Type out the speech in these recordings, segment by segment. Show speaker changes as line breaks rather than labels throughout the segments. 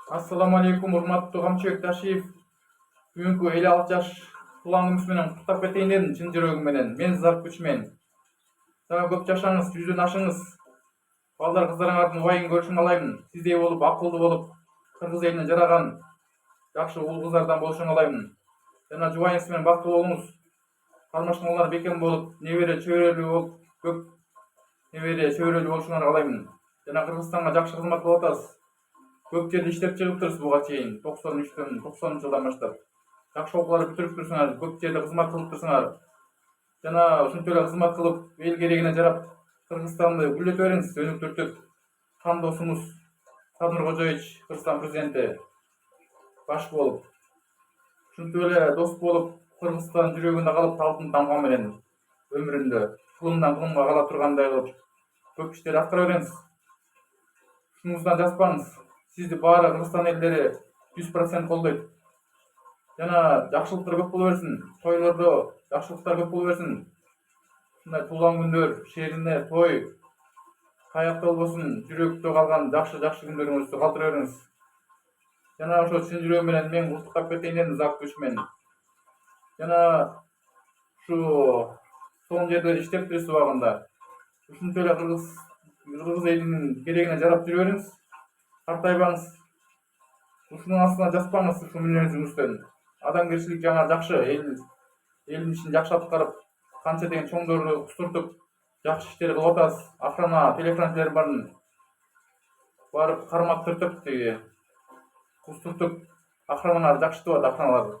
Assalamu alaikum, урматтуу Камчыбек Ташиев. Бүгүнкү 56 жаш туулган менен куттап кетейин дедим чын жүрөгүм менен. Мен зат күчмен. Дагы көп жашаңыз, 100дөн ашыңыз. Балдар кыздарыңардын убайын көрүшүн каалаймын. Сиздей болуп, акылдуу болуп, кыргыз элине жараган жакшы уул кыздардан болушун каалаймын. Жана жубайыңыз менен бактылуу болуңуз. Кармашкалар бекем болуп, небере чөйрөлүү болуп, көп небере чөйрөлүү болушуңарды каалаймын. Жана Кыргызстанга жакшы кызмат кылып атасыз. Көп жерде иштеп чыгыптырсыз буга чейин 93-төн 90 жылдан баштап. Жакшы окууларды бүтүрүптүрсүңөр, көп жерде кызмат кылыптырсыңар. Жана ушинтип эле кызмат кылып, эл керегине жарап, Кыргызстанды гүлдөтө бериңиз, өнүктүртүп. Кандосумуз Садыр Кожоевич, Кыргызстан президенти баш болуп, ушинтип эле дос болуп, Кыргызстан жүрөгүндө калып, алтын тамга менен өмүрүндө кылымдан кылымга кала тургандай кылып, көп иштер аткара бериңиз. Ушуңуздан жазбаңыз. Сизди баары Кыргызстан элдери 100% колдойт. Жана жакшылыктар көп боло берсин. Тойлордо жакшылыктар көп боло берсин. Ушундай туулган күндөр, шерине той каякта болбосун, жүрөктө калган жакшы күндөрүңүздү калтыра бериңиз. Жана ошо чын жүрөгүм менен мен куттуктап кетейин дедим зак күчмен. Жана ушу сонун жерде иштептирсиз убагында. Ушинтип эле Кыргыз элинин керегине жарап жүрө бериңиз. Картайбаңыз. Ушунун астына жазбаңыз ушу мүнөзүңүздөн. Адамгерчилик жаңы жакшы, элдин ишин жакшы аткарып, канча деген чоңдорду кустуртуп, жакшы иштер кылып атасыз. Охрана, телохранителер барын барып карматтыртып, кустуртуп, охраналар жакшытып атат, охраналар.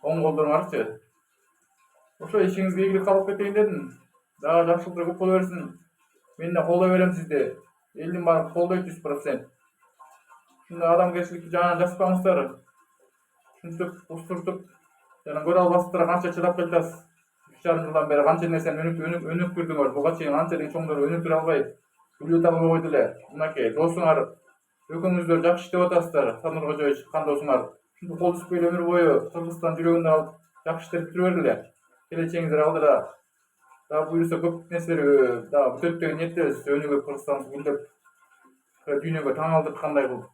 Оң колдоруңарчы. Ошо ишиңизге ийгилик калып кетейин дедим. Дагы жакшылыктар көп боло берсин. Мен да колдой берем сизди. Элдин баары колдойт 100%. Ушундай адамгерчиликти жаңы жазбаңыздар. Ушинтип кустуртуп, жана көрө албассыздар канча чыдап келатасыз. 3,5 жылдан бери канча нерсени өнүктүрдүңөр. Буга чейин канча деген чоңдорду өнүктүрө албай, гүлдөтө албай койду эле. Мынакей досуңар, экөөңүздөр жакшы иштеп атасыздар. Садыр Кожоевич кандосуңар. Ушинтип кол түзүп эле өмүр бою Кыргызстан жүрөгүндө калып, жакшы иштер бүтүрө бергиле. Келечегиңиздер алдыда. Дагы буюрса көп нерселер дагы бүтөт деген ниеттебиз. Өнүгүп Кыргызстаныбыз гүлдөп, дүйнөгө таң алдырткандай кылып.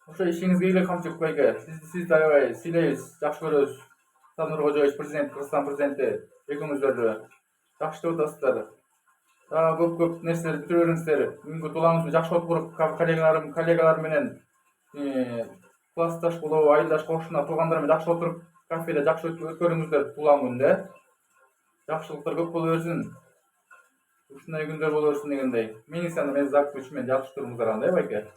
Ошо ишиңизге ийгилик Камчыбек байке. Сизди аябай сыйлайбыз, жакшы көрөбүз. Садыр Кожоевич президент, Кыргызстан президенти экөөңүздөрдү жакшы иштеп атасыздар. Дагы көп нерселерди бүтүрө бериңиздер. Бүгүнкү туулганыңызды жакшы отуруп, коллегалар менен классташ болобу, айылдаш кошуна туугандар менен жакшы отуруп, кафеде жакшы өткөрүңүздөр туулган күндө. Жакшылыктар көп боло берсин. Ушундай күндөр боло берсин дегендей. Мен зак күчмен жакшы туруңуздар анда байке.